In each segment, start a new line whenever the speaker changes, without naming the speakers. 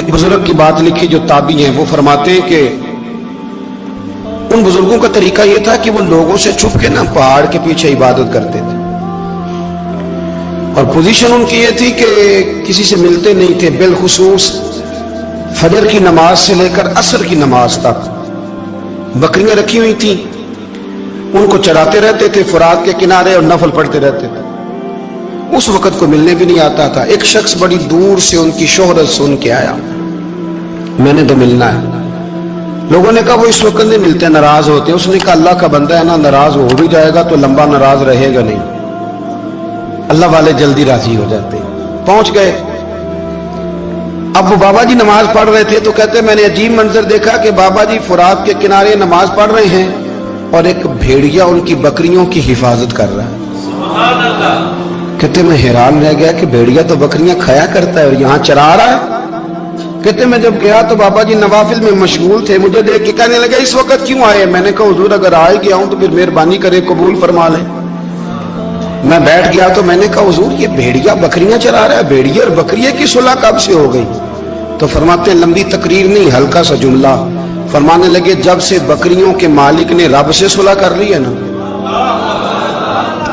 एक बुजुर्ग की बात लिखी जो ताबी हैं, वो फरमाते हैं कि उन बुजुर्गों का तरीका ये था कि वो लोगों से छुप के ना पहाड़ के पीछे इबादत करते थे, और पोजीशन उनकी ये थी कि किसी से मिलते नहीं थे, बिलखुसूस फजर की नमाज से लेकर असर की नमाज तक बकरियां रखी हुई थी, उनको चराते रहते थे फुरात के किनारे और नफल पढ़ते रहते थे। उस वक्त को मिलने भी नहीं आता था। एक शख्स बड़ी दूर से उनकी शोहरत सुन के आया, मैंने तो मिलना है। लोगों ने कहा वो इस वक्त नहीं मिलते, नाराज होते हैं। उसने कहा अल्लाह का बंदा है ना, नाराज हो भी जाएगा तो लंबा नाराज रहेगा नहीं, अल्लाह वाले जल्दी राजी हो जाते हैं। पहुंच गए। अब वो बाबा जी नमाज पढ़ रहे थे तो कहते मैंने अजीब मंजर देखा कि बाबा जी फुरात के किनारे नमाज पढ़ रहे हैं और एक भेड़िया उनकी बकरियों की हिफाजत कर रहा है। सुभान अल्लाह। कहते मैं हैरान रह गया कि भेड़िया तो बकरियां खाया करता है और यहाँ चरा रहा है। कहते मैं जब गया तो बाबा जी नवाफिल में मशगूल थे, मुझे देख के कहने लगे इस वक्त क्यों आए? मैंने कहा हुजूर अगर आ ही गया हूं तो फिर मेहरबानी करे कबूल फरमा ले। मैं बैठ गया तो मैंने कहा हुजूर ये भेड़िया बकरियां चरा रहा है, भेड़िया और बकरिया की सुलह कब से हो गई? तो फरमाते लंबी तकरीर नहीं, हल्का सा जुमला। फरमाने लगे जब से बकरियों के मालिक ने रब से सुलह कर ली है ना,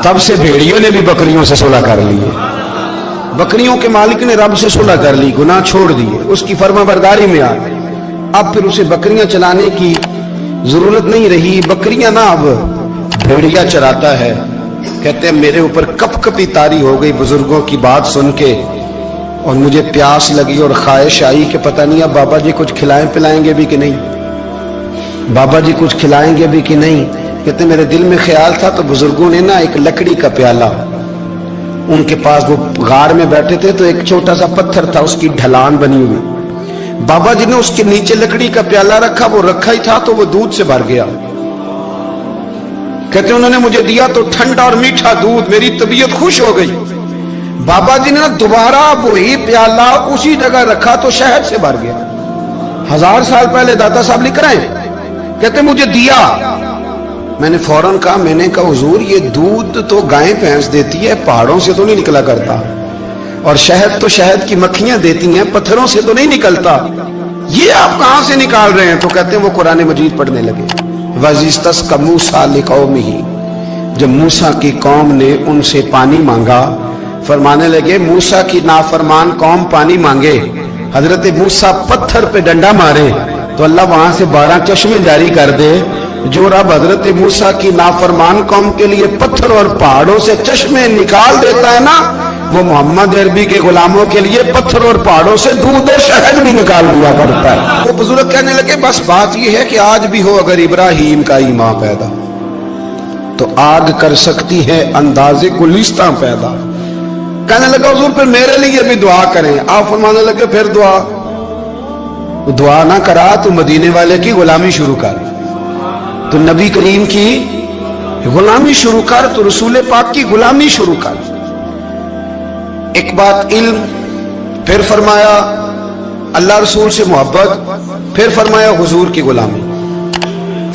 तब से भेड़ियों ने भी बकरियों से सुलह कर ली है। बकरियों के मालिक ने रब से सुलह कर ली, गुनाह छोड़ दिए, उसकी फर्माबरदारी में आ गए। अब फिर उसे बकरियां चलाने की जरूरत नहीं रही, बकरियां ना अब भेड़िया चराता है। कहते हैं मेरे ऊपर कपकपी तारी हो गई बुजुर्गों की बात सुन के, और मुझे प्यास लगी और ख्वाहिश आई कि पता नहीं अब बाबा जी कुछ खिलाएं पिलाएंगे भी कि नहीं, बाबा जी कुछ खिलाएंगे भी कि नहीं। कहते मेरे दिल में ख्याल था तो बुजुर्गों ने ना एक लकड़ी का प्याला, उनके पास वो गार में बैठे थे तो एक छोटा सा पत्थर था, उसकी ढलान बनी हुई, बाबा जी ने उसके नीचे लकड़ी का प्याला रखा, वो रखा ही था तो वो दूध से भर गया। कहते उन्होंने मुझे दिया तो ठंडा और मीठा दूध, मेरी तबीयत खुश हो गई। बाबा जी ने ना दोबारा वही प्याला उसी जगह रखा तो शहद से भर गया। 1000 साल पहले दाता साहब लिख रहे हैं। कहते मुझे दिया, मैंने फौरन कहा, मैंने कहा हुजूर ये दूध तो गाय भैंस देती है, पहाड़ों से तो नहीं निकला करता, और शहद तो शहद की मक्खियां देती हैं, पत्थरों से तो नहीं निकलता, ये आप कहां से निकाल रहे हैं? तो कहते हैं वो कुरान मजीद पढ़ने लगे। वज़िस्तस्क़ा मूसा लिक़ौमिही, जब मूसा की कौम ने उनसे पानी मांगा, फरमाने लगे मूसा की नाफरमान कौम पानी मांगे, हजरत मूसा पत्थर पे डंडा मारे तो अल्लाह वहां से 12 चश्मे जारी कर दे। जो रब हजरत मूसा की नाफरमान कौम के लिए पत्थर और पहाड़ों से चश्मे निकाल देता है ना, वो मोहम्मद अरबी के गुलामों के लिए पत्थर और पहाड़ों से दूध और शहद भी निकाल दिया करता है। वो बुजुर्ग कहने लगे बस बात ये है कि आज भी हो अगर इब्राहिम का ईमान पैदा तो आग कर सकती है अंदाजे गुलिस्तां पैदा। कहने लगा हुजूर फिर मेरे लिए भी दुआ करें। आप फरमाने लगे फिर दुआ ना करा तो मदीने वाले की गुलामी शुरू कर, तो नबी करीम की गुलामी शुरू कर, तो रसूल पाक की गुलामी शुरू कर। एक बात इल्म, फिर फरमाया अल्लाह रसूल से मोहब्बत, फिर फरमाया हुजूर की गुलामी।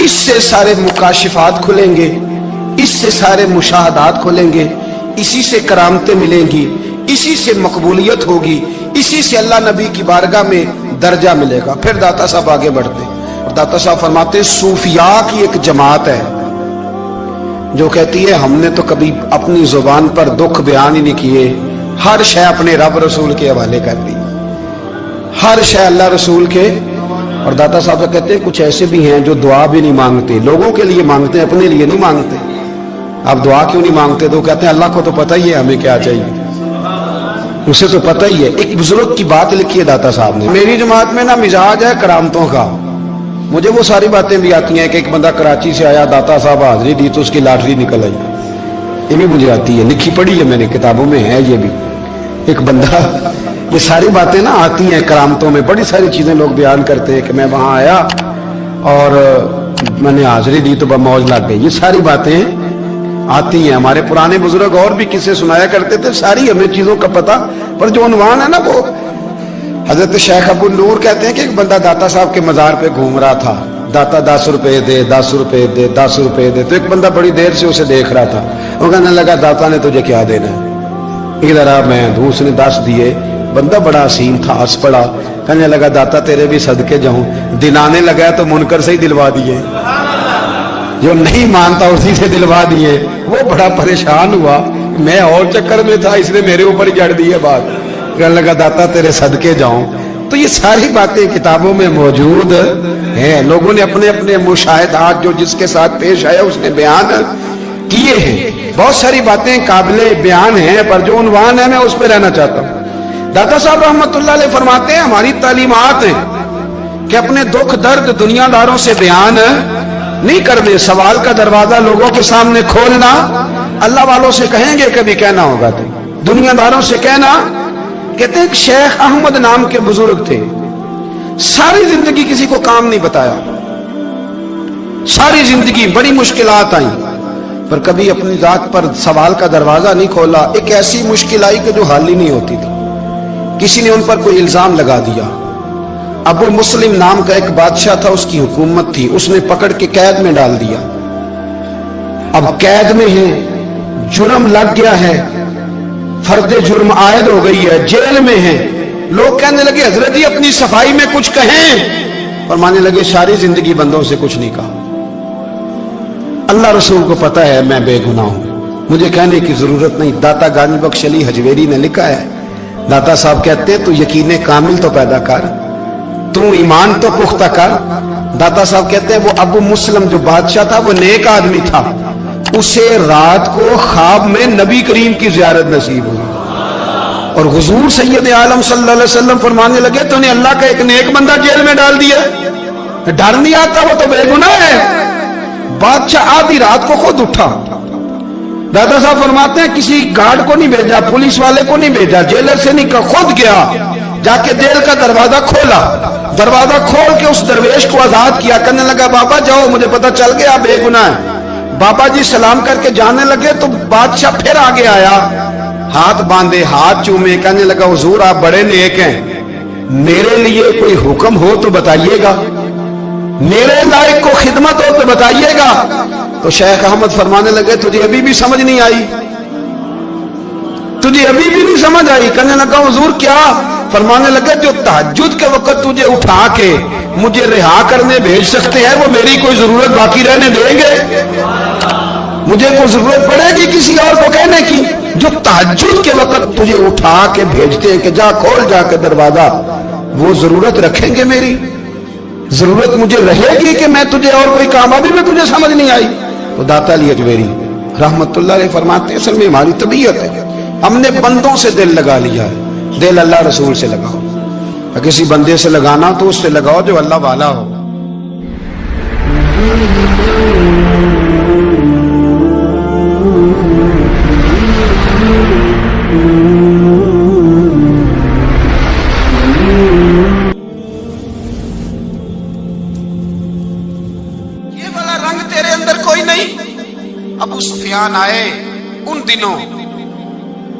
इससे सारे मुकाशिफात खुलेंगे, इससे सारे मुशाहदात खुलेंगे, इसी से करामतें मिलेंगी, इसी से मकबूलियत होगी, इसी से अल्लाह नबी की बारगाह में दर्जा मिलेगा। फिर दाता साहब आगे बढ़ते और दाता साहब फरमाते सूफिया की एक जमात है जो कहती है हमने तो कभी अपनी जुबान पर दुख बयान ही नहीं किए, हर शय अपने रब रसूल के हवाले कर दी, हर शय अल्लाह रसूल के। और दाता साहब कहते हैं कुछ ऐसे भी हैं जो दुआ भी नहीं मांगते, लोगों के लिए मांगते हैं, अपने लिए नहीं मांगते। आप दुआ क्यों नहीं मांगते? तो कहते हैं अल्लाह को तो पता ही है हमें क्या चाहिए, उसे तो पता ही है। एक बुजुर्ग की बात लिखी है दाता साहब ने, मेरी जमात में ना मिजाज है करामतों का, मुझे वो सारी बातें भी आती हैं कि एक बंदा कराची से आया, दाता साहब हाजिरी दी तो उसकी लॉटरी निकल आई, ये भी मुझे आती है, लिखी पढ़ी है मैंने, किताबों में है ये भी। एक बंदा, ये सारी बातें ना आती हैं करामतों में, बड़ी सारी चीजें लोग बयान करते हैं कि मैं वहां आया और मैंने हाजिरी दी तो मौज लग गई, ये सारी बातें आती हैं। हमारे पुराने बुजुर्ग और भी किस्से सुनाया करते थे, सारी हमें चीजों का पता, पर जो उन्वान है ना वो हजरत शेख अबू नूर कहते हैं कि एक बंदा दाता साहब के मजार पे घूम रहा था, दाता 10 रुपए दे, 10 रुपए दे, 10 रुपए दे। तो एक बंदा बड़ी देर से उसे देख रहा था, वो कहने लगा दाता ने तुझे क्या देना है, इधर आ मैं दूँ। उसने 10 दिए, बंदा बड़ा हसीन था, हंस पड़ा, कहने लगा दाता तेरे भी सदके जाऊं, दिन आने लगा तो मुनकर से ही दिलवा दिए, जो नहीं मानता उसी से दिलवा दिए। वो बड़ा परेशान हुआ, मैं और चक्कर में था, इसने मेरे ऊपर ही जड़ दी है बात। कहने लगा दाता तेरे सदके जाऊं। तो ये सारी बातें किताबों में मौजूद हैं, लोगों ने अपने अपने मुशाहिदात जो जिसके साथ पेश आया उसने बयान किए हैं। बहुत सारी बातें काबिले बयान हैं, पर जो उन्वान है मैं उस पर रहना चाहता हूं। दाता साहब रहमतुल्लाह अलैह फरमाते हैं हमारी तालीमात है कि अपने दुख दर्द दुनियादारों से बयान नहीं करने, सवाल का दरवाजा लोगों के सामने खोलना अल्लाह वालों से कहेंगे कभी कहना होगा तो दुनियादारों से कहना। कहते हैं शेख अहमद नाम के बुजुर्ग थे, सारी जिंदगी किसी को काम नहीं बताया, सारी जिंदगी बड़ी मुश्किलात आई, पर कभी अपनी जात पर सवाल का दरवाजा नहीं खोला। एक ऐसी मुश्किल आई कि जो हाल ही नहीं होती थी, किसी ने उन पर कोई इल्जाम लगा दिया। अबू मुस्लिम नाम का एक बादशाह था, उसकी हुकूमत थी, उसने पकड़ के कैद में डाल दिया। अब कैद में है, जुर्म लग गया है, फर्द जुर्म आयद हो गई है, जेल में है। लोग कहने लगे हजरत जी अपनी सफाई में कुछ कहें, और मानने लगे सारी जिंदगी बंदों से कुछ नहीं कहा। अल्लाह रसूल को पता है मैं बेगुनाह हूं, मुझे कहने की जरूरत नहीं। दाता गानी बख्श अली हजवेरी ने लिखा है, दाता साहब कहते तू यकीन कामिल तो पैदा कर, तू ईमान तो पुख्ता कर। दाता साहब कहते हैं वो अबू मुस्लिम जो बादशाह था वो नेक आदमी था, उसे रात को ख्वाब में नबी करीम की जियारत नसीब हुई, और हुजूर सैयद आलम सल्लल्लाहु अलैहि वसल्लम फरमाने लगे तूने अल्लाह का एक नेक बंदा जेल में डाल दिया, डर नहीं आता, वो तो बेगुनाह है। बादशाह आधी रात को खुद उठा। दादा साहब फरमाते हैं किसी गार्ड को नहीं भेजा, पुलिस वाले को नहीं भेजा, जेलर से नहीं कहा, खुद गया, जाके जेल का दरवाजा खोला, दरवाजा खोल के उस दरवेश को आजाद किया। कहने लगा बाबा जाओ, मुझे पता चल गया आप बेगुनाह है। बाबा जी सलाम करके जाने लगे तो बादशाह फिर आगे आया, हाथ बांधे, हाथ चूमे, कहने लगा हुजूर आप बड़े नेक हैं, मेरे लिए कोई हुक्म हो तो बताइएगा, मेरे लायक को खिदमत हो तो बताइएगा। तो शेख अहमद फरमाने लगे तुझे अभी भी समझ नहीं आई, तुझे अभी भी नहीं समझ आई। कहने लगा हुजूर क्या? फरमाने लगे जो तहज्जुद के वक्त तुझे उठा के मुझे रिहा करने भेज सकते हैं वो मेरी कोई जरूरत बाकी रहने देंगे? मुझे कोई जरूरत पड़ेगी किसी और को कहने की? जो तहज्जुद के वक्त तुझे उठा के भेजते हैं कि जा खोल जाके दरवाजा, वो जरूरत रखेंगे? मेरी जरूरत मुझे रहेगी कि मैं तुझे और कोई काम, अभी में तुझे समझ नहीं आई? तो दाता अली हजवेरी रहमतुल्लाह अलैह फरमाते हैं असल में हमारी तबीयत है, हमने बंदों से दिल लगा लिया है। दिल अल्लाह रसूल से लगाओ, और किसी बंदे से लगाना तो उससे लगाओ जो अल्लाह वाला हो।
ये वाला रंग तेरे अंदर कोई नहीं। अबू सुफियान आए उन दिनों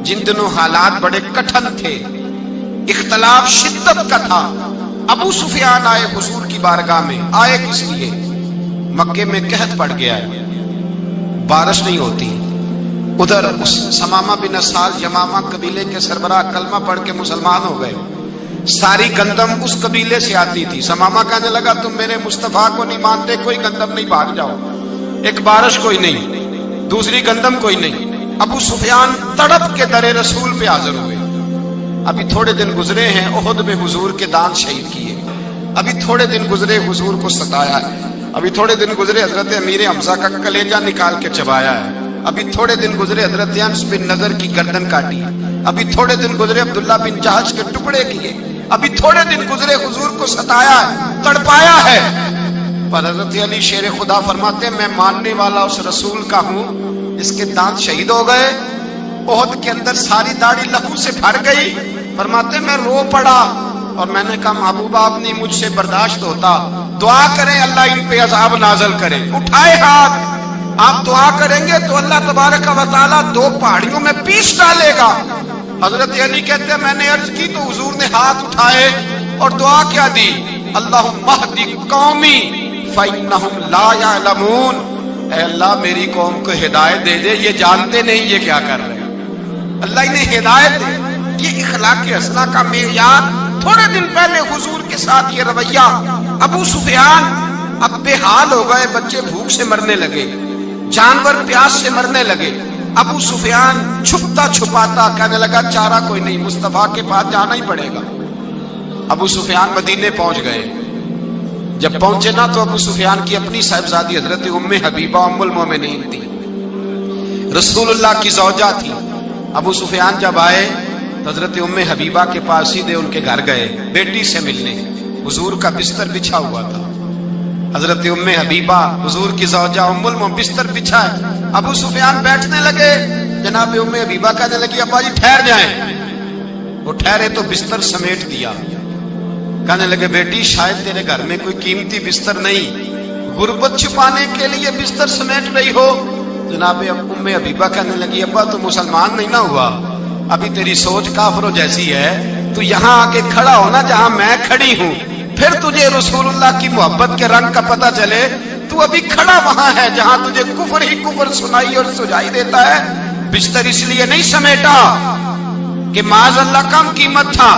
जिन दिनों हालात बड़े कठिन थे, इख्तलाफ शिद्दत का था। अबू सुफियान आए हुजूर की बारगाह में। आए किस लिए? मक्के में कहत पड़ गया है, बारिश नहीं होती। उधर उस समामा बिन असाल यमामा कबीले के सरबराह कलमा पढ़ के मुसलमान हो गए। सारी गंदम उस कबीले से आती थी। समामा कहने लगा तुम मेरे मुस्तफा को नहीं मानते, कोई गंदम नहीं, भाग जाओ। एक बारिश कोई नहीं, दूसरी गंदम कोई नहीं। अबू सुफियान तड़प के दरे रसूल पे हाजिर हुए। अभी थोड़े दिन गुजरे हैं, ओहद में हुजूर के दांत शहीद किए। अभी थोड़े दिन गुजरे, हुजूर को सताया है। अभी थोड़े दिन गुजरे, हजरत अमीर हमजा का कलेजा निकाल के चबाया है। अभी थोड़े दिन गुजरे, हजरत अनस बिन नजर की गर्दन काटी। अभी थोड़े दिन गुजरे, अब्दुल्ला बिन जहश के टुकड़े किए। अभी थोड़े दिन गुजरे, हुजूर को सताया है, तड़पाया है। पर हजरत अली शेर खुदा फरमाते हैं मैं मानने वाला उस रसूल का हूं, इसके दांत शहीद हो गए। ओहद के अंदर सारी दाढ़ी लहू से भर गई। फरमाते मैं रो पड़ा और मैंने कहा महबूबा आप नहीं मुझसे बर्दाश्त होता, दुआ करें अल्लाह इन पे अजाब नाजल करे। उठाए हाथ, आप दुआ करेंगे तो अल्लाह तबारक व तआला दो पहाड़ियों में पीस डालेगा। हजरत अली कहते हैं मैंने अर्ज की तो हुजूर ने हाथ उठाए और दुआ क्या दी, अल्लाहुम्मा हदी कौमी फइन्नहुम ला यअलमून। ऐ अल्लाह मेरी कौम को हिदायत दे दे, ये जानते नहीं ये क्या कर रहे हैं। अल्लाह इन्हें हिदायत दे। ये इखलाक हसना का मेयार थोड़े दिन पहले हुजूर के साथ ये रवैया। अबू सुफियान अब बेहाल हो गए, बच्चे भूख से मरने लगे, जानवर प्यास से मरने लगे। अबू सुफियान छुपता छुपाता कहने लगा चारा कोई नहीं, मुस्तफा के पास जाना ही पड़ेगा। अबू सुफियान मदीने पहुंच गए। जब पहुंचे ना तो अबू सुफियान की अपनी साहिबजादी हजरत उम्मे हबीबा उम्मुल मोमिनीन थी, रसूलुल्लाह की ज़ौजा थी। अबू सुफियान जब आए तो हजरत उम्मे हबीबा के पास सीधे उनके घर गए बेटी से मिलने। हुजूर का बिस्तर बिछा हुआ था, हजरत उम्मे हबीबा हुजूर की ज़ौजा उम्मुल मोमिनीन बिस्तर बिछा है। अबू सुफियान बैठने लगे, जनाब उम्मे हबीबा कहने लगी अब्बा जी ठहर जाएं। वो ठहरे तो बिस्तर समेट दिया। कहने लगे बेटी शायद तेरे घर में कोई कीमती बिस्तर नहीं, गुर्बत छुपाने के लिए बिस्तर समेट रही हो। जनाब उम्मे हबीबा कहने लगी अब्बा तू मुसलमान नहीं ना हुआ, अभी तेरी सोच काफिरों जैसी है। तू यहाँ आके खड़ा हो ना जहाँ मैं खड़ी हूँ, फिर तुझे रसूलुल्लाह की मोहब्बत के रंग का पता चले। तू अभी खड़ा वहां है जहां तुझे कुफर ही कुफर सुनाई और सुझाई देता है। बिस्तर इसलिए नहीं समेटा कि माज़अल्लाह कम कीमत था,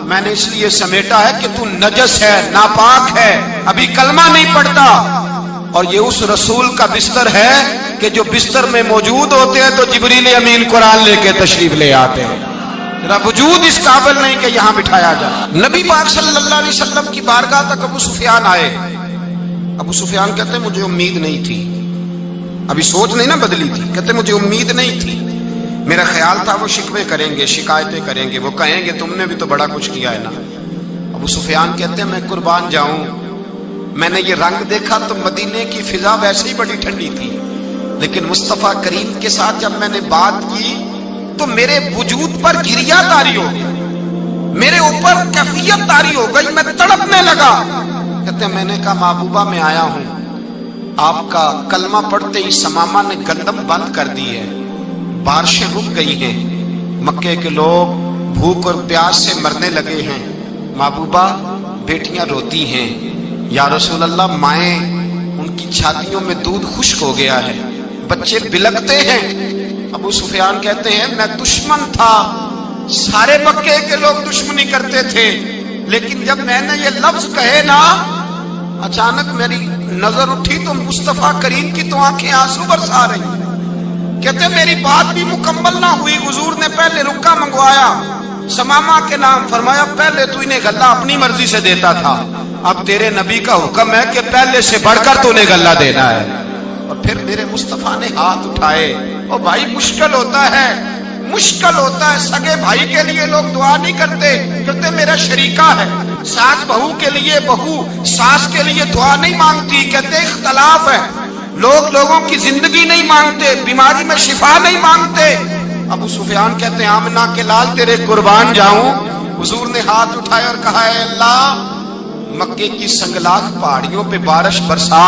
मैंने इसलिए समेटा है कि तू नजस है, नापाक है, अभी कलमा नहीं पढ़ता। और ये उस रसूल का बिस्तर है कि जो बिस्तर में मौजूद होते हैं तो जिब्रील अमीन कुरान लेके तशरीफ ले आते हैं। तेरा वजूद इस काबिल नहीं कि यहां बिठाया जाए। नबी पाक सल्लल्लाहु अलैहि वसल्लम की बारगाह तक अबू सुफियान आए। अबू सुफियान कहते हैं मुझे उम्मीद नहीं थी, अभी सोच नहीं ना बदली थी। कहते मुझे उम्मीद नहीं थी, मेरा ख्याल था वो शिकवे करेंगे, शिकायतें करेंगे, वो कहेंगे तुमने भी तो बड़ा कुछ किया है ना। अबू सुफियान कहते हैं मैं कुर्बान जाऊं, मैंने ये रंग देखा तो मदीने की फिजा वैसे ही बड़ी ठंडी थी, लेकिन मुस्तफा करीम के साथ जब मैंने बात की तो मेरे वजूद पर गिरिया तारी हो गई, मेरे ऊपर कैफियत तारी हो गई, मैं तड़पने लगा। कहते हैं मैंने कहा महबूबा मैं आया हूं, आपका कलमा पढ़ते ही समामा ने गंदम बंद कर दी है, बारिशें रुक गई हैं, मक्के के लोग भूख और प्यास से मरने लगे हैं, महबूबा बेटियां रोती हैं, या रसूल अल्लाह माएँ उनकी छातियों में दूध खुश्क हो गया है, बच्चे बिलकते हैं। अबू सुफियान कहते हैं मैं दुश्मन था, सारे मक्के के लोग दुश्मनी करते थे, लेकिन जब मैंने ये लफ्ज कहे ना अचानक मेरी नजर उठी तो मुस्तफा करीम की तो आंखें आंसू बरसा रही। कहते मेरी बात भी मुकम्मल ना हुई, हुजूर ने पहले रुक्का मंगवाया, समामा के नाम फरमाया, पहले तू इन्हें गल्ला अपनी मर्जी से देता था, अब तेरे नबी का हुक्म है कि पहले से बढ़कर तूने गल्ला देना है। और फिर मेरे मुस्तफा ने हाथ उठाए। ओ भाई मुश्किल होता है, मुश्किल होता है, सगे भाई के लिए लोग दुआ नहीं करते, कहते मेरा शरीका है। सास बहू के लिए बहू सास के लिए दुआ नहीं मांगती, कहते इख्तलाफ है, लोग लोगों की जिंदगी नहीं मांगते, बीमारी में शिफा नहीं मांगते। अबू सुफियान कहते हैं आमना के लाल तेरे कुर्बान जाऊं। हुजूर ने हाथ उठाए और कहा है अल्लाह मक्के की संगलाख पहाड़ियों पे बारिश बरसा,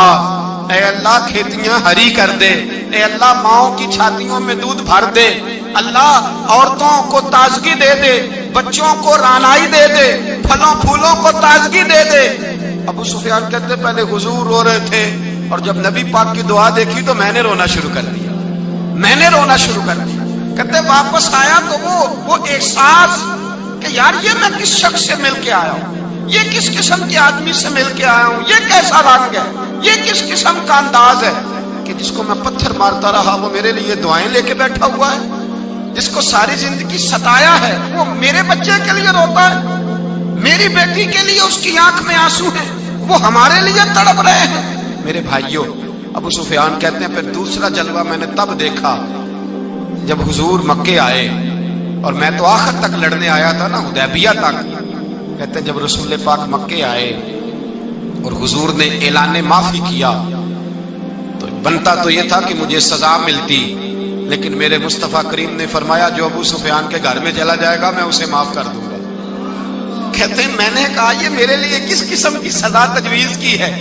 ऐ अल्लाह खेतियां हरी कर दे, ऐ अल्लाह माओं की छातियों में दूध भर दे, अल्लाह औरतों को ताजगी दे दे, बच्चों को रानाई दे दे, फलों फूलों को ताजगी दे दे। अबू सुफियान कहते पहले हुजूर रो रहे थे और जब नबी पाक की दुआ देखी तो मैंने रोना शुरू कर दिया, मैंने रोना शुरू कर दिया। कहते वापस आया तो वो एहसास कि यार ये मैं किस शख्स से मिल के आया हूँ, ये किस किस्म के आदमी से मिल के आया हूँ, ये कैसा रंग है, ये किस किस्म का अंदाज है कि जिसको मैं पत्थर मारता रहा वो मेरे लिए दुआएं लेके बैठा हुआ है, जिसको सारी जिंदगी सताया है वो मेरे बच्चे के लिए रोता है, मेरी बेटी के लिए उसकी आंख में आंसू है, वो हमारे लिए तड़प रहे हैं। मेरे भाइयों, अबू सुफियान कहते हैं फिर दूसरा जलवा मैंने तब देखा जब हुजूर मक्के आए, और मैं तो आखिर तक लड़ने आया था ना, हुदैबिया तक। कहते हैं जब रसूल पाक मक्के आए और हुजूर ने ऐलान माफी किया तो बनता तो ये था कि मुझे सजा मिलती, लेकिन मेरे मुस्तफा करीम ने फरमाया जो अबू सुफियान के घर में चला जाएगा मैं उसे माफ कर दूंगा। कहते हैं मैंने कहा ये मेरे लिए किस किस्म की सजा तजवीज की है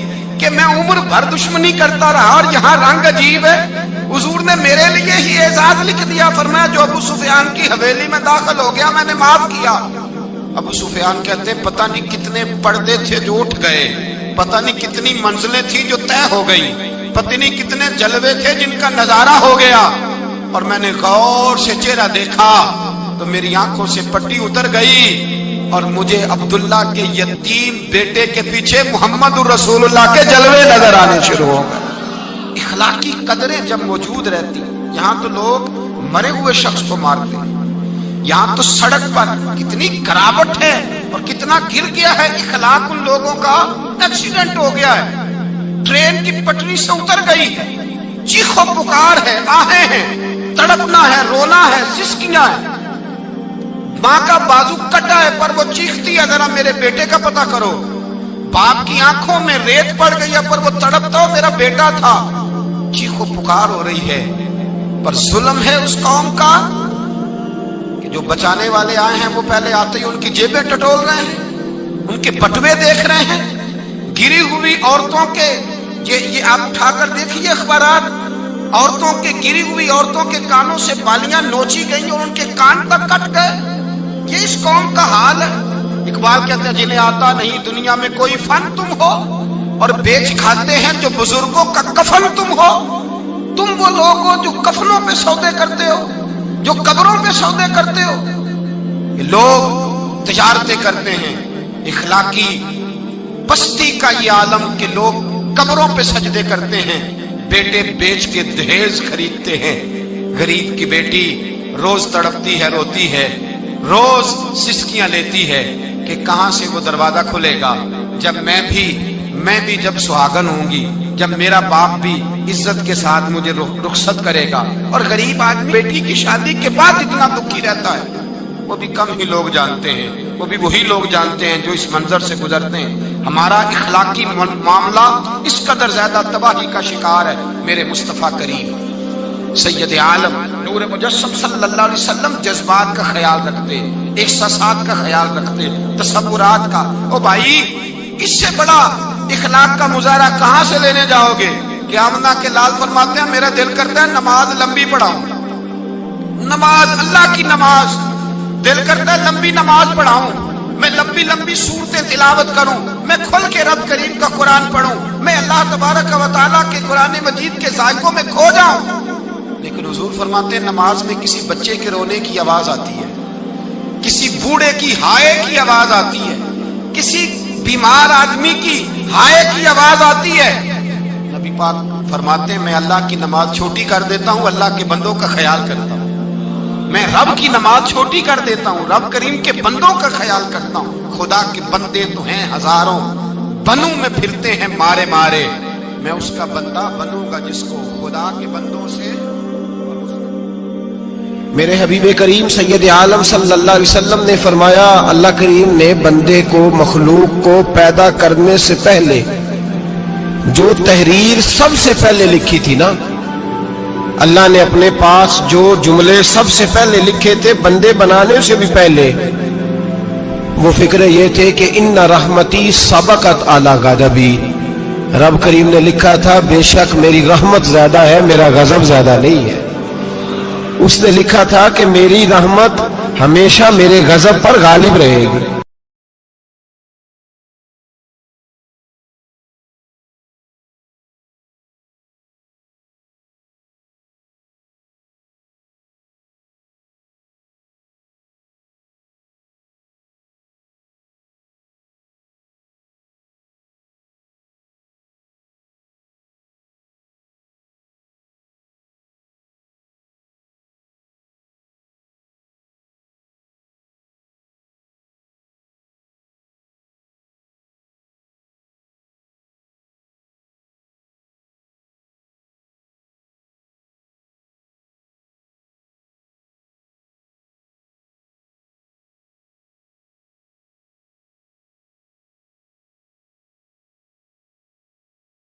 कि मैं उम्र भर दुश्मनी करता रहा और यहाँ रंग अजीब है। हुजूर ने मेरे लिए ही एजाज लिख दिया, फरमाया जो अबू सुफियान की हवेली में दाखिल हो गया मैंने माफ किया। अबू सुफियान कहते हैं पता नहीं कितने पर्दे थे जो उठ गए, पता नहीं कितनी मंजिलें थी जो तय हो गई, पता नहीं कितने जलवे थे जिनका नजारा हो गया। और मैंने गौर से चेहरा देखा تو میری آنکھوں سے پٹی اتر گئی اور مجھے عبداللہ کے یتیم بیٹے کے پیچھے محمد الرسول اللہ کے جلوے نظر آنے شروع ہو گئے۔ اخلاقی قدریں جب موجود رہتی، یہاں تو لوگ مرے ہوئے شخص کو مارتے ہیں، یہاں تو سڑک پر کتنی گراوٹ ہے اور کتنا گر گیا ہے اخلاق ان لوگوں کا، ایکسیڈنٹ ہو گیا ہے، ٹرین کی پٹری سے اتر گئی ہے، چیخو پکار ہے، آہیں ہیں، تڑپنا ہے، رونا ہے، سسکیاں ہیں، ماں کا بازو کٹا ہے پر وہ چیختی ہے ذرا میرے بیٹے کا پتہ کرو، باپ کی آنکھوں میں ریت پڑ گئی ہے پر وہ تڑپتا ہو میرا بیٹا تھا، چیخو پکار ہو رہی ہے۔ پر ظلم ہے اس قوم کا کہ جو بچانے والے آئے ہیں وہ پہلے آتے ہی ان کی جیبیں ٹٹول رہے ہیں، ان کے بٹوے دیکھ رہے ہیں، گری ہوئی عورتوں کے، یہ آپ اٹھا کر دیکھیے اخبارات، عورتوں کے گری ہوئی عورتوں کے کانوں سے بالیاں نوچی گئی اور ان کے کان تک کٹ گئے۔ یہ اس قوم کا حال ہے۔ اقبال کہتے ہیں جنہیں آتا نہیں دنیا میں کوئی فن تم ہو اور بیچ کھاتے ہیں جو بزرگوں کا کفن تم ہو۔ تم وہ لوگ ہو جو کفنوں پہ سودے کرتے ہو، جو قبروں پہ سودے کرتے ہو۔ یہ لوگ تجارتیں کرتے ہیں، اخلاقی پستی کا یہ عالم کہ لوگ قبروں پہ سجدے کرتے ہیں، بیٹے بیچ کے دہیز خریدتے ہیں۔ غریب کی بیٹی روز تڑپتی ہے، روتی ہے، روز سسکیاں لیتی ہے کہ کہاں سے وہ دروازہ کھلے گا جب میں بھی جب سہاگن ہوں گی، جب میرا باپ بھی عزت کے ساتھ مجھے رخصت کرے گا۔ اور غریب آدمی بیٹی کی شادی کے بعد اتنا دکھی رہتا ہے، وہ بھی کم ہی لوگ جانتے ہیں، وہ بھی وہی لوگ جانتے ہیں جو اس منظر سے گزرتے ہیں۔ ہمارا اخلاقی معاملہ اس قدر زیادہ تباہی کا شکار ہے۔ میرے مصطفیٰ کریم سید عالم نور مجسم صلی اللہ علیہ وسلم جذبات کا خیال رکھتے، احساسات کا خیال رکھتے، تصورات کا۔ او بھائی، اس سے بڑا اخلاق کا مظاہرہ کہاں سے لینے جاؤ گے کہ آمنہ کے لال فرماتے ہیں میرا دل کرتا ہے نماز لمبی پڑھاؤں، نماز اللہ کی نماز، دل کرتا ہے لمبی نماز پڑھاؤں، میں لمبی لمبی سورتیں تلاوت کروں، میں کھل کے رب کریم کا قرآن پڑھوں، میں اللہ تبارک و تعالیٰ کے قرآن مجید کے ذائقوں میں کھو جاؤں۔ لیکن حضور فرماتے ہیں نماز میں کسی بچے کے رونے کی آواز آتی ہے، کسی بوڑھے کی ہائے کی آواز آتی ہے، کسی بیمار آدمی کی ہائے کی آواز آتی ہے۔ نبی پاک فرماتے ہیں میں اللہ کی نماز چھوٹی کر دیتا ہوں، اللہ کے بندوں کا خیال کرتا ہوں، میں رب کی نماز چھوٹی کر دیتا ہوں، رب کریم کے بندوں کا خیال کرتا ہوں۔ خدا کے بندے تو ہیں ہزاروں، بنوں میں پھرتے ہیں مارے مارے، میں اس کا بندہ بنوں گا جس کو خدا کے بندوں سے۔
میرے حبیب کریم سید عالم صلی اللہ علیہ وسلم نے فرمایا اللہ کریم نے بندے کو، مخلوق کو پیدا کرنے سے پہلے جو تحریر سب سے پہلے لکھی تھی نا، اللہ نے اپنے پاس جو جملے سب سے پہلے لکھے تھے بندے بنانے سے بھی پہلے، وہ فکر یہ تھے کہ ان رحمتی سبقت اعلی غضبی، رب کریم نے لکھا تھا بے شک میری رحمت زیادہ ہے، میرا غضب زیادہ نہیں ہے۔ اس نے لکھا تھا کہ میری رحمت ہمیشہ میرے غضب پر غالب رہے گی۔